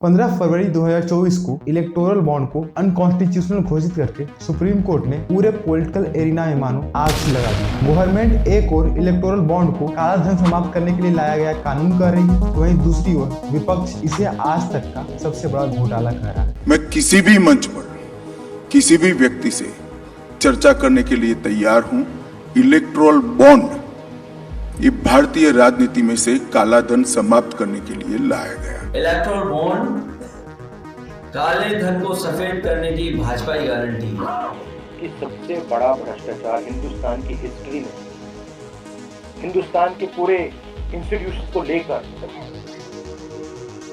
15 फरवरी 2024 को electoral bond को unconstitutional घोषित करके सुप्रीम कोर्ट ने पूरे पॉलिटिकल एरिना में मानो आग से लगा दी। गवर्नमेंट एक और इलेक्टोरल बॉन्ड को काला धन समाप्त करने के लिए लाया गया कानून कर रही है, वहीं दूसरी ओर विपक्ष इसे आज तक का सबसे बड़ा घोटाला कह रहा है। मैं किसी भी मंच पर किसी भी व्यक्ति से चर्चा करने के लिए तैयार हूं। इलेक्टोरल बॉन्ड ये भारतीय राजनीति में से काला धन समाप्त करने के लिए लाया गया। इलेक्टोरल बॉन्ड काले धन को सफेद करने की भाजपा की गारंटी है। कि सबसे बड़ा भ्रष्टाचार हिंदुस्तान की हिस्ट्री में, हिंदुस्तान के पूरे इंस्टीट्यूशन को लेकर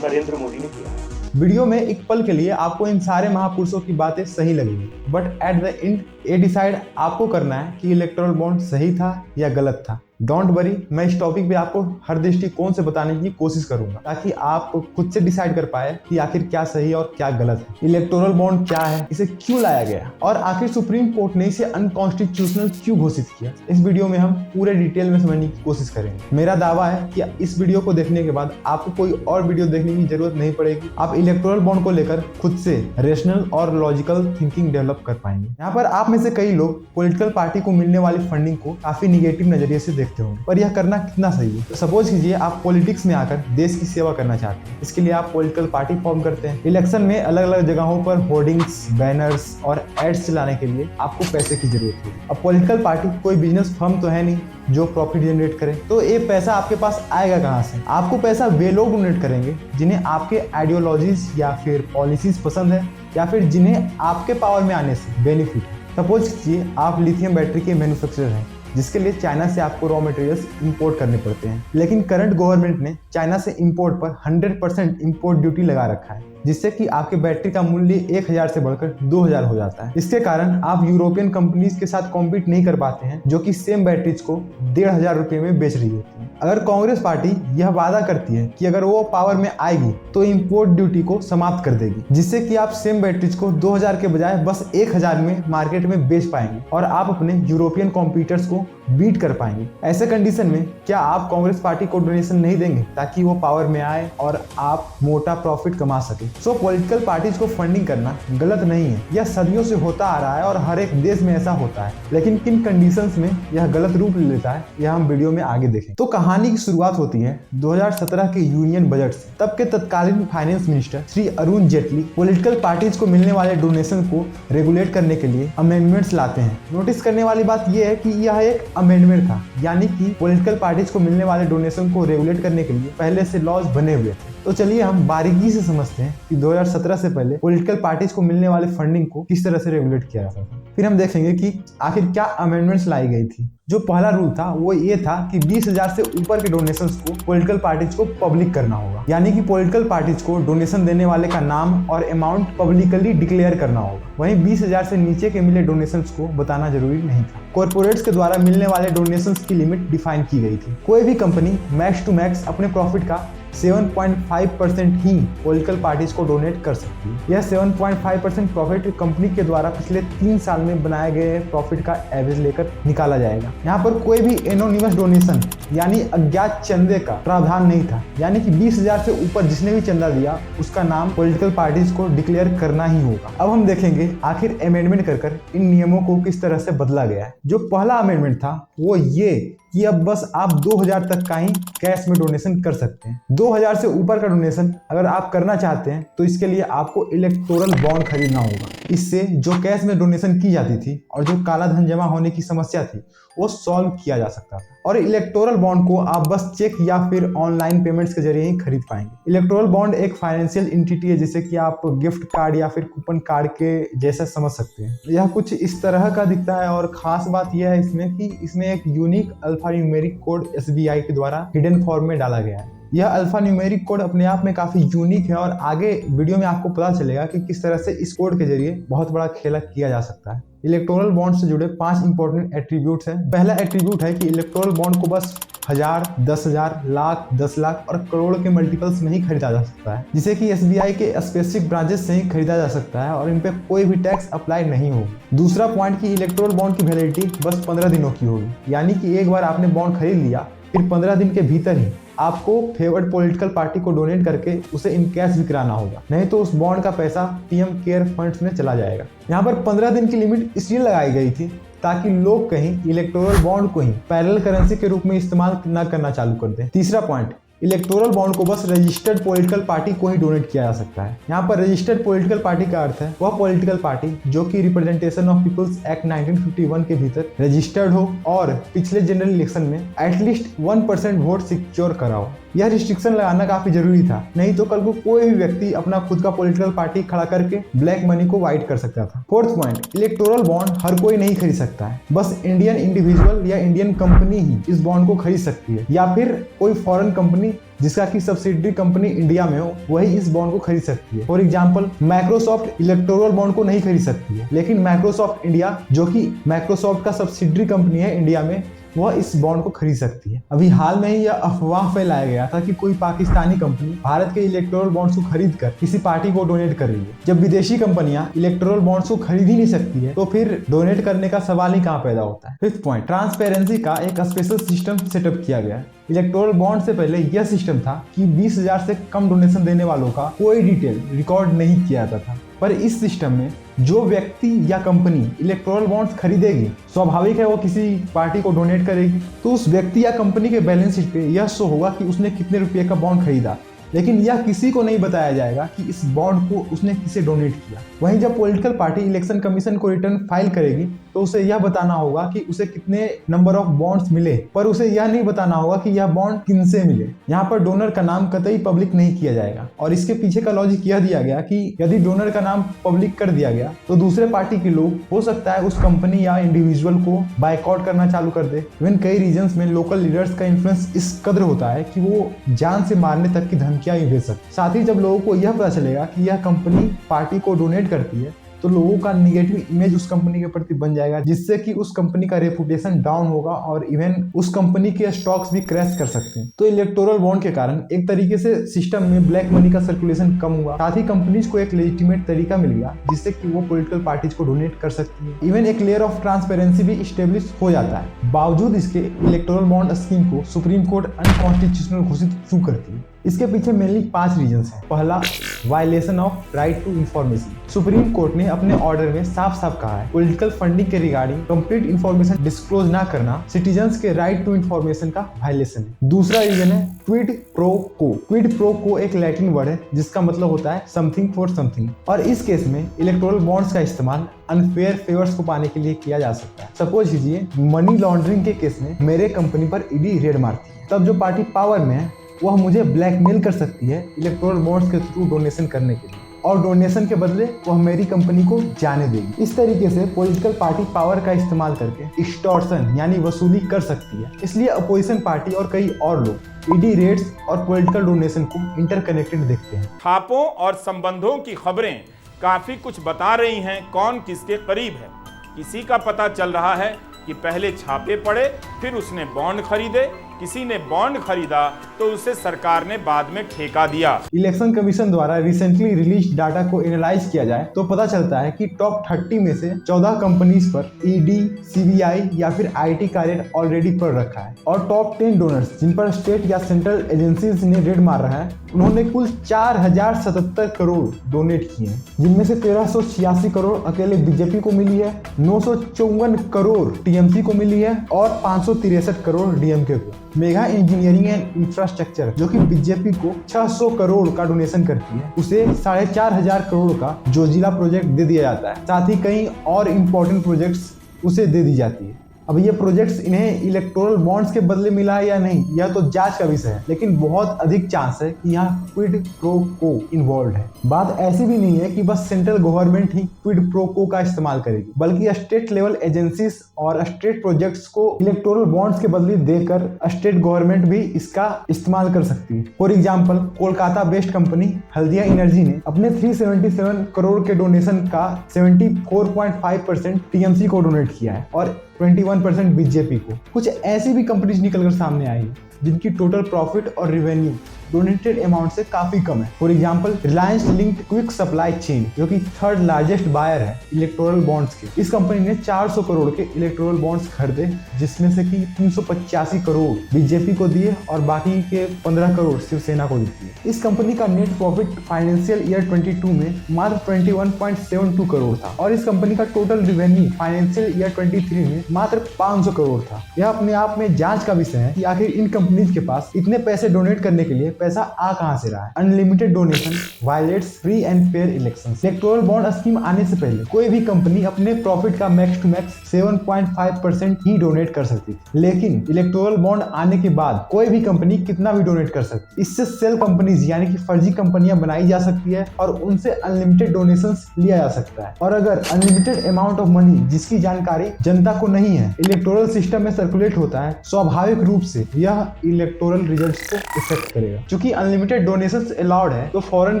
नरेंद्र मोदी ने किया है। वीडियो में एक पल के लिए आपको इन सारे महापुरुषों की बातें सही लगेंगी, बट एट द एंड ये डिसाइड आपको करना है कि इलेक्टोरल बॉन्ड सही था या गलत था। डोंट वरी, मैं इस टॉपिक पे आपको हर दृष्टिकोण से बताने की कोशिश करूंगा ताकि आप खुद से डिसाइड कर पाए कि आखिर क्या सही और क्या गलत है। इलेक्टोरल बॉन्ड क्या है, इसे क्यों लाया गया और आखिर सुप्रीम कोर्ट ने इसे अनकॉन्स्टिट्यूशनल क्यों घोषित किया, इस वीडियो में हम पूरे डिटेल में समझने की कोशिश करेंगे। मेरा दावा है कि इस वीडियो को देखने के बाद आपको कोई और वीडियो देखने की जरूरत नहीं पड़ेगी। आप इलेक्टोरल बॉन्ड को लेकर खुद से रेशनल और लॉजिकल थिंकिंग डेवलप कर पाएंगे। यहाँ पर आप में से कई लोग पॉलिटिकल पार्टी को मिलने वाली फंडिंग को काफी निगेटिव नजरिए से देखते होंगे, पर यह करना कितना सही है। तो सपोज कीजिए आप पॉलिटिक्स में आकर देश की सेवा करना चाहते हैं। इसके लिए आप पॉलिटिकल पार्टी फॉर्म करते हैं। इलेक्शन में अलग अलग जगहों पर होर्डिंग्स, बैनर्स और एड्स चलाने के लिए आपको पैसे की जरूरत है। अब पॉलिटिकल पार्टी कोई बिजनेस फर्म तो है नहीं जो प्रॉफिट जनरेट करे, तो ये पैसा आपके पास आएगा कहाँ से? आपको पैसा वे लोग डोनेट करेंगे जिन्हें आपके आइडियोलॉजीज या फिर पॉलिसीज पसंद है या फिर जिन्हें आपके पावर में आने से बेनिफिट है। सपोज कीजिए आप लिथियम बैटरी के मैन्युफैक्चरर हैं जिसके लिए चाइना से आपको रॉ मटेरियल्स इंपोर्ट करने पड़ते हैं, लेकिन करंट गवर्नमेंट ने चाइना से इंपोर्ट पर 100% इंपोर्ट ड्यूटी लगा रखा है, जिससे कि आपके बैटरी का मूल्य 1000 से बढ़कर 2000 हो जाता है। इसके कारण आप यूरोपियन कंपनीज के साथ कॉम्पीट नहीं कर पाते हैं जो कि सेम बैटरीज को 1500 रुपये में बेच रही होती है। अगर कांग्रेस पार्टी यह वादा करती है कि अगर वो पावर में आएगी तो इंपोर्ट ड्यूटी को समाप्त कर देगी, जिससे कि आप सेम बैटरीज को 2000 के बजाय बस 1000 में मार्केट में बेच पाएंगे और आप अपने यूरोपियन कॉम्पिटिटर्स को बीट कर पाएंगे। ऐसे कंडीशन में क्या आप कांग्रेस पार्टी को डोनेशन नहीं देंगे ताकि वो पावर में आए और आप मोटा प्रॉफिट कमा सके? सो पॉलिटिकल पार्टीज को फंडिंग करना गलत नहीं है, यह सदियों से होता आ रहा है और हर एक देश में ऐसा होता है, लेकिन किन कंडीशंस में यह गलत रूप ले लेता है यह हम वीडियो में आगे देखें। तो कहानी की शुरुआत होती है 2017 के यूनियन बजट से। तब के तत्कालीन finance minister Shri Arun Jaitley political parties को मिलने वाले डोनेशन को रेगुलेट करने के लिए अमेंडमेंट्स लाते हैं। नोटिस करने वाली बात यह है कि यह एक अमेंडमेंट था, यानी कि पॉलिटिकल पार्टीज को मिलने वाले डोनेशन को रेगुलेट करने के लिए पहले से लॉज बने हुए थे। तो चलिए हम बारीकी से समझते हैं कि 2017 से पहले पॉलिटिकल पार्टीज को मिलने वाले फंडिंग को किस तरह से रेगुलेट किया जाता था। फिर हम देखेंगे कि आखिर क्या अमेंडमेंट्स लाई गई थी। जो पहला रूल था वो ये था कि 20,000 से ऊपर के डोनेशंस को पॉलिटिकल पार्टीज को पब्लिक करना होगा, यानी कि पॉलिटिकल पार्टीज को डोनेशन देने वाले का नाम और अमाउंट पब्लिकली डिक्लेयर करना होगा। वहीं 20,000 से नीचे के मिले डोनेशंस को बताना जरूरी नहीं था। कॉर्पोरेट्स के द्वारा मिलने वाले डोनेशंस की लिमिट डिफाइन की गई थी। कोई भी कंपनी मैक्स टू मैक्स अपने प्रॉफिट का 7.5% ही पॉलिटिकल पार्टीज को डोनेट कर सकती है। यह 7.5% प्रॉफिट कंपनी के द्वारा पिछले 3 साल में बनाए गए प्रॉफिट का एवरेज लेकर निकाला जाएगा। यहाँ पर कोई भी एनोनिमस डोनेशन यानी अज्ञात चंदे का प्रावधान नहीं था, यानी कि 20,000 से ऊपर जिसने भी चंदा दिया उसका नाम पॉलिटिकल पार्टीज को डिक्लेयर करना ही होगा। अब हम देखेंगे आखिर अमेंडमेंट कर इन नियमों को किस तरह से बदला गया है। जो पहला अमेंडमेंट था वो ये कि अब बस आप 2000 तक का ही कैश में डोनेशन कर सकते हैं। 2000 से ऊपर का डोनेशन अगर आप करना चाहते हैं तो इसके लिए आपको इलेक्टोरल बॉन्ड खरीदना होगा। इससे जो कैश में डोनेशन की जाती थी और जो काला धन जमा होने की समस्या थी वो सॉल्व किया जा सकता था। और इलेक्टोरल बॉन्ड को आप बस चेक या फिर ऑनलाइन पेमेंट्स के जरिए ही खरीद पाएंगे। इलेक्टोरल बॉन्ड एक फाइनेंशियल एंटिटी है जिसे कि आप गिफ्ट कार्ड या फिर कूपन कार्ड के जैसा समझ सकते हैं। यह कुछ इस तरह का दिखता है और खास बात यह है इसमें कि इसमें एक unique alpha numeric code SBI के द्वारा हिडन फॉर्म में डाला गया है। यह अल्फा न्यूमेरिक कोड अपने आप में काफी यूनिक है और आगे वीडियो में आपको पता चलेगा कि किस तरह से इस कोड के जरिए बहुत बड़ा खेल किया जा सकता है। इलेक्टोरल बॉन्ड से जुड़े 5 इंपॉर्टेंट एट्रीब्यूट्स हैं। पहला एट्रीब्यूट है कि इलेक्टोरल बॉन्ड को बस 1000, 10,000, लाख, 10 लाख और करोड़ के मल्टीपल्स में ही खरीदा जा सकता है, जिसे कि SBI के स्पेसिफिक ब्रांचेस से ही खरीदा जा सकता है और इन पे कोई भी टैक्स अप्लाई नहीं होगा। दूसरा पॉइंट कि इलेक्टोरल बॉन्ड की वैलिडिटी बस 15 दिनों की होगी, यानी कि एक बार आपने बॉन्ड खरीद लिया फिर 15 दिन के भीतर ही आपको फेवर्ड पॉलिटिकल पार्टी को डोनेट करके उसे इन कैश भी कराना होगा, नहीं तो उस बॉन्ड का पैसा पीएम केयर फंड्स में चला जाएगा। यहाँ पर 15 दिन की लिमिट इसलिए लगाई गई थी ताकि लोग कहीं इलेक्टोरल बॉन्ड को ही पैरेलल करेंसी के रूप में इस्तेमाल न करना चालू कर दें। तीसरा पॉइंट, इलेक्टोरल बॉन्ड को बस रजिस्टर्ड पॉलिटिकल पार्टी को ही डोनेट किया जा सकता है। यहाँ पर रजिस्टर्ड पॉलिटिकल पार्टी का अर्थ है वह पॉलिटिकल पार्टी जो कि रिप्रेजेंटेशन ऑफ पीपल्स एक्ट 1951 के भीतर रजिस्टर्ड हो और पिछले जनरल इलेक्शन में एटलीस्ट 1% वोट सिक्योर करा हो। यह रिस्ट्रिक्शन लगाना काफी जरूरी था, नहीं तो कल को कोई भी व्यक्ति अपना खुद का पॉलिटिकल पार्टी खड़ा करके ब्लैक मनी को वाइट कर सकता था। फोर्थ पॉइंट, इलेक्टोरल बॉन्ड हर कोई नहीं खरीद सकता है, बस इंडियन इंडिविजुअल या इंडियन कंपनी ही इस बॉन्ड को खरीद सकती है, या फिर कोई फॉरेन कंपनी जिसका की सब्सिडरी कंपनी इंडिया में हो वही इस बॉन्ड को खरीद सकती है। For example, Microsoft electoral bond को नहीं खरीद सकती है, लेकिन माइक्रोसॉफ्ट इंडिया जो कि माइक्रोसॉफ्ट का सब्सिडरी कंपनी है इंडिया में, वह इस बॉन्ड को खरीद सकती है। अभी हाल में ही यह अफवाह फैलाया गया था कि कोई पाकिस्तानी कंपनी भारत के इलेक्टोरल बॉन्ड्स को खरीद कर किसी पार्टी को डोनेट कर रही है। जब विदेशी कंपनियां इलेक्टोरल बॉन्ड्स को खरीद ही नहीं सकती है तो फिर डोनेट करने का सवाल ही कहां पैदा होता है। फिफ्थ पॉइंट, ट्रांसपेरेंसी का एक स्पेशल सिस्टम सेटअप किया गया है। इलेक्टोरल बॉन्ड से पहले यह सिस्टम था कि 20,000 से कम डोनेशन देने वालों का कोई डिटेल रिकॉर्ड नहीं किया जाता था, पर इस सिस्टम में जो व्यक्ति या कंपनी इलेक्टोरल बॉन्ड्स खरीदेगी, स्वाभाविक है वो किसी पार्टी को डोनेट करेगी, तो उस व्यक्ति या कंपनी के बैलेंस शीट पे यह शो होगा कि उसने कितने रुपए का बॉन्ड खरीदा, लेकिन यह किसी को नहीं बताया जाएगा कि इस बॉन्ड को उसने किसे डोनेट किया। वहीं जब पॉलिटिकल पार्टी इलेक्शन कमीशन को रिटर्न फाइल करेगी तो उसे यह बताना होगा कि उसे कितने नंबर ऑफ बॉन्ड्स मिले, पर उसे यह नहीं बताना होगा कि यह बॉन्ड किनसे मिले। यहाँ पर डोनर का नाम कतई पब्लिक नहीं किया जाएगा, और इसके पीछे का लॉजिक यह दिया गया कि यदि डोनर का नाम पब्लिक कर दिया गया तो दूसरे पार्टी के लोग हो सकता है उस कंपनी या इंडिविजुअल को बायकॉट करना चालू कर दे। इवन कई रीजन्स में लोकल लीडर्स का इन्फ्लुएंस इस कदर होता है कि वो जान से मारने तक की धमकियां भी भेज सकते। साथ ही जब लोगों को यह पता चलेगा कि यह कंपनी पार्टी को डोनेट करती है तो लोगों का निगेटिव इमेज उस कंपनी के प्रति बन जाएगा, जिससे कि उस कंपनी का रेपुटेशन डाउन होगा और इवन उस कंपनी के स्टॉक्स भी क्रैश कर सकते हैं। तो इलेक्टोरल बॉन्ड के कारण एक तरीके से सिस्टम में ब्लैक मनी का सर्कुलेशन कम हुआ, साथ ही कंपनीज को एक लेजिटिमेट तरीका मिल गया जिससे कि वो पॉलिटिकल पार्टीज को डोनेट कर सकती है। इवन एक लेयर ऑफ ट्रांसपेरेंसी भी स्टेब्लिश हो जाता है। बावजूद इसके इलेक्टोरल बॉन्ड स्कीम को सुप्रीम कोर्ट अनकॉन्स्टिट्यूशनल घोषित क्यों करती है? इसके पीछे मेनली 5 रीजंस हैं। पहला, violation of right to information. Supreme court ने अपने ऑर्डर में साफ साफ कहा है पॉलिटिकल फंडिंग के रिगार्डिंग कंप्लीट इंफॉर्मेशन डिस्क्लोज ना करना सिटीजन्स के राइट टू इंफॉर्मेशन का वायलेशन है। दूसरा रीजन है quid pro quo. Quid pro quo एक लैटिन वर्ड है जिसका मतलब होता है समथिंग फॉर समथिंग, और इस केस में इलेक्टोरल बॉन्ड्स का इस्तेमाल अनफेयर फेवर्स को पाने के लिए किया जा सकता है। सपोज कीजिए मनी लॉन्ड्रिंग के केस में मेरे कंपनी पर ईडी रेड मारती है, तब जो पार्टी पावर में है वह मुझे ब्लैकमेल कर सकती है इलेक्टोरल बॉन्ड्स के थ्रू डोनेशन करने के लिए, और डोनेशन के बदले वह मेरी कंपनी को जाने देगी। इस तरीके से पॉलिटिकल पार्टी पावर का इस्तेमाल करके एक्सटॉर्शन यानी वसूली कर सकती है। इसलिए अपोजिशन पार्टी और कई और लोग ईडी रेड्स और पॉलिटिकल डोनेशन को इंटरकनेक्टेड देखते हैं। खापों और संबंधों की खबरें काफी कुछ बता रही हैं कौन किसके करीब है। किसी का पता चल रहा है कि पहले छापे पड़े, फिर उसने बॉन्ड खरीदे, किसी ने बॉन्ड खरीदा तो उसे सरकार ने बाद में ठेका दिया। इलेक्शन कमीशन द्वारा रिसेंटली रिलीज डाटा को एनालाइज किया जाए तो पता चलता है कि टॉप 30 में से 14 कंपनीज पर ईडी, सीबीआई या फिर आईटी का रेड ऑलरेडी पड़ रखा है, और टॉप 10 डोनर्स जिन पर स्टेट या सेंट्रल एजेंसीज ने रेड मार रहा है उन्होंने कुल 4077 करोड़ डोनेट किए हैं, जिनमें से 1386 करोड़ अकेले बीजेपी को मिली है, 954 करोड़ टीएमसी को मिली है और 563 करोड़ डीएमके को। मेगा इंजीनियरिंग एंड इंफ्रास्ट्रक्चर जो कि बीजेपी को 600 करोड़ का डोनेशन करती है, उसे 4500 करोड़ का जोजिला प्रोजेक्ट दे दिया जाता है। साथ ही कई और इम्पोर्टेंट प्रोजेक्ट्स उसे दे दी जाती है। अब ये प्रोजेक्ट्स इन्हें इलेक्टोरल बॉन्ड्स के बदले मिला है या नहीं, यह तो जांच का विषय है, लेकिन बहुत अधिक चांस है कि यहाँ क्विड प्रो को इन्वॉल्व है। बात ऐसी भी नहीं है कि बस सेंट्रल गवर्नमेंट ही क्विड प्रो को का इस्तेमाल करेगी, बल्कि स्टेट लेवल एजेंसीज और स्टेट प्रोजेक्ट्स को इलेक्टोरल बॉन्ड्स के बदले देकर स्टेट गवर्नमेंट भी इसका इस्तेमाल कर सकती है। For example, Kolkata based company Haldia energy ने अपने 377 करोड़ के डोनेशन का 74.5% टीएमसी को डोनेट किया है और 21% बीजेपी को। कुछ ऐसी भी कंपनीज निकलकर सामने आई जिनकी टोटल प्रॉफिट और रेवेन्यू डोनेटेड अमाउंट से काफी कम है। For example Reliance linked quick supply chain जो कि थर्ड लार्जेस्ट बायर है इलेक्टोरल बॉन्ड्स के, इस कंपनी ने 400 करोड़ के इलेक्टोरल बॉन्ड्स खरीदे, जिसमें से कि 385 करोड़ बीजेपी को दिए और बाकी के 15 करोड़ शिवसेना को दी। इस कंपनी का नेट प्रॉफिट फाइनेंशियल ईयर 22 में मात्र 21.72 करोड़ था और इस कंपनी का टोटल रिवेन्यू फाइनेंशियल ईयर 23 में मात्र 500 करोड़ था। यह अपने आप में जांच का विषय है कि आखिर इन कंपनीज के पास इतने पैसे डोनेट करने के लिए पैसा आ कहां से रहा है। Unlimited donation violates free and fair elections. Electoral bond scheme आने से पहले कोई भी कंपनी अपने प्रॉफिट का मैक्स टू मैक्स 7.5% ही डोनेट कर सकती थी, लेकिन इलेक्टोरल बॉन्ड आने के बाद कोई भी कंपनी कितना भी डोनेट कर सकती। इससे सेल कंपनीज यानी कि फर्जी कंपनियां बनाई जा सकती है और उनसे अनलिमिटेड डोनेशंस लिया जा सकता है। और अगर अनलिमिटेड अमाउंट ऑफ मनी जिसकी जानकारी जनता को नहीं है इलेक्टोरल सिस्टम में सर्कुलेट होता है, स्वाभाविक रूप से यह इलेक्टोरल रिजल्ट्स को इफेक्ट करेगा। क्योंकि अनलिमिटेड डोनेशंस अलाउड है तो फॉरेन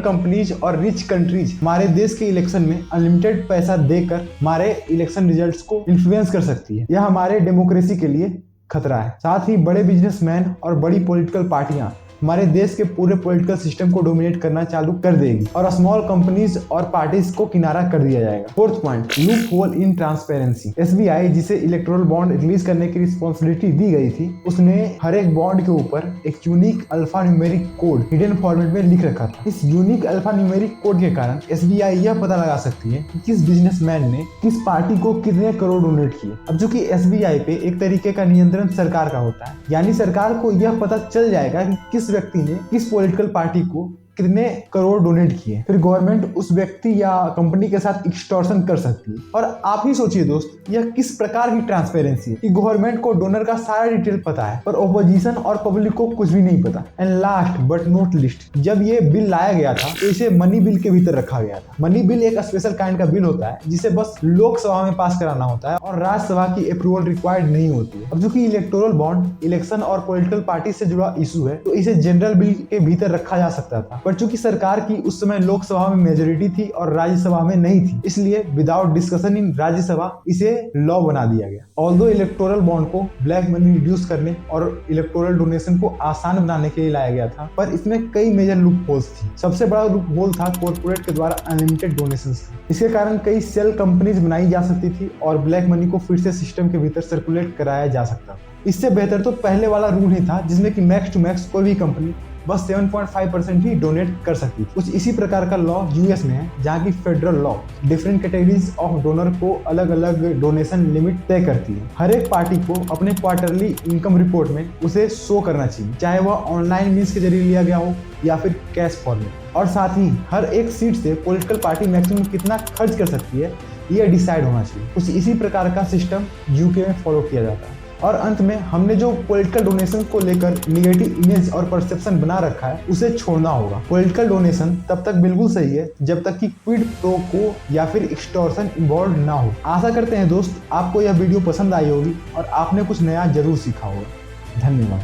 कंपनीज और रिच कंट्रीज हमारे देश के इलेक्शन में अनलिमिटेड पैसा देकर हमारे इलेक्शन रिजल्ट्स को इन्फ्लुएंस कर सकती है। यह हमारे डेमोक्रेसी के लिए खतरा है। साथ ही बड़े बिजनेसमैन और बड़ी पॉलिटिकल पार्टियां हमारे देश के पूरे पॉलिटिकल सिस्टम को डोमिनेट करना चालू कर देगी और स्मॉल कंपनीज और पार्टीज को किनारा कर दिया जाएगा। फोर्थ पॉइंट, लूप होल इन ट्रांसपेरेंसी। एसबीआई जिसे इलेक्टोरल बॉन्ड रिलीज करने की रिस्पॉन्सिबिलिटी दी गई थी, उसने हर एक बॉन्ड के ऊपर एक unique alpha numeric code hidden format में लिख रखा था। इस यूनिक अल्फा न्यूमेरिक कोड के कारण एसबीआई यह पता लगा सकती है कि किस बिजनेसमैन ने किस पार्टी को कितने करोड़ डोनेट किए। अब जो कि एसबीआई पे एक तरीके का नियंत्रण सरकार का होता है, यानी सरकार को यह पता चल जाएगा कि किस व्यक्ति ने किस पॉलिटिकल पार्टी को कितने करोड़ डोनेट किए। फिर गवर्नमेंट उस व्यक्ति या कंपनी के साथ एक्सटॉर्शन कर सकती है। और आप ही सोचिए दोस्त, यह किस प्रकार की ट्रांसपेरेंसी है कि गवर्नमेंट को डोनर का सारा डिटेल पता है पर ओपोजिशन और पब्लिक को कुछ भी नहीं पता। And last but not list, जब ये बिल लाया गया था तो इसे मनी बिल के भीतर रखा गया था। मनी बिल एक स्पेशल काइंड का बिल होता है जिसे बस लोकसभा में पास कराना होता है और राज्यसभा की अप्रूवल रिक्वायर्ड नहीं होती है। अब जो कि इलेक्टोरल बॉन्ड इलेक्शन और पॉलिटिकल पार्टी से जुड़ा इशू है तो इसे जनरल बिल के भीतर रखा जा सकता था, पर चूंकि सरकार की उस समय लोकसभा में मेजोरिटी थी और राज्यसभा में नहीं थी, इसलिए विदाउट डिस्कशन इन राज्यसभा इसे लॉ बना दिया गया। ऑल्दो इलेक्टोरल बॉन्ड को ब्लैक मनी रिड्यूस करने और इलेक्टोरल डोनेशन को आसान बनाने के लिए लाया गया था, पर इसमें कई मेजर लूप होल्स थी। सबसे बड़ा लूप होल था कॉर्पोरेट के द्वारा अनलिमिटेड डोनेशंस। इसके कारण कई सेल कंपनीज बनाई जा सकती थी और ब्लैक मनी को फिर से सिस्टम के भीतर सर्कुलेट कराया जा सकता था। इससे बेहतर तो पहले वाला रूल ही था जिसमें कि मैक्स टू मैक्स कोई भी कंपनी बस 7.5% ही डोनेट कर सकती थी। कुछ इसी प्रकार का लॉ यूएस में है, जहाँ की federal law different categories of donor को अलग अलग डोनेशन लिमिट तय करती है। हर एक पार्टी को अपने क्वार्टरली इनकम रिपोर्ट में उसे शो करना चाहिए, चाहे वह ऑनलाइन मीन्स के जरिए लिया गया हो या फिर कैश फॉर्मेट। और साथ ही हर एक सीट से पॉलिटिकल पार्टी मैक्सिमम कितना खर्च कर सकती है यह डिसाइड होना चाहिए। कुछ इसी प्रकार का सिस्टम यूके में फॉलो किया जाता है। और अंत में हमने जो पॉलिटिकल डोनेशन को लेकर निगेटिव इमेज और परसेप्शन बना रखा है उसे छोड़ना होगा। पॉलिटिकल डोनेशन तब तक बिल्कुल सही है जब तक कि क्विड प्रो को या फिर एक्सटॉर्शन इन्वॉल्व ना हो। आशा करते हैं दोस्त आपको यह वीडियो पसंद आई होगी और आपने कुछ नया जरूर सीखा होगा। धन्यवाद।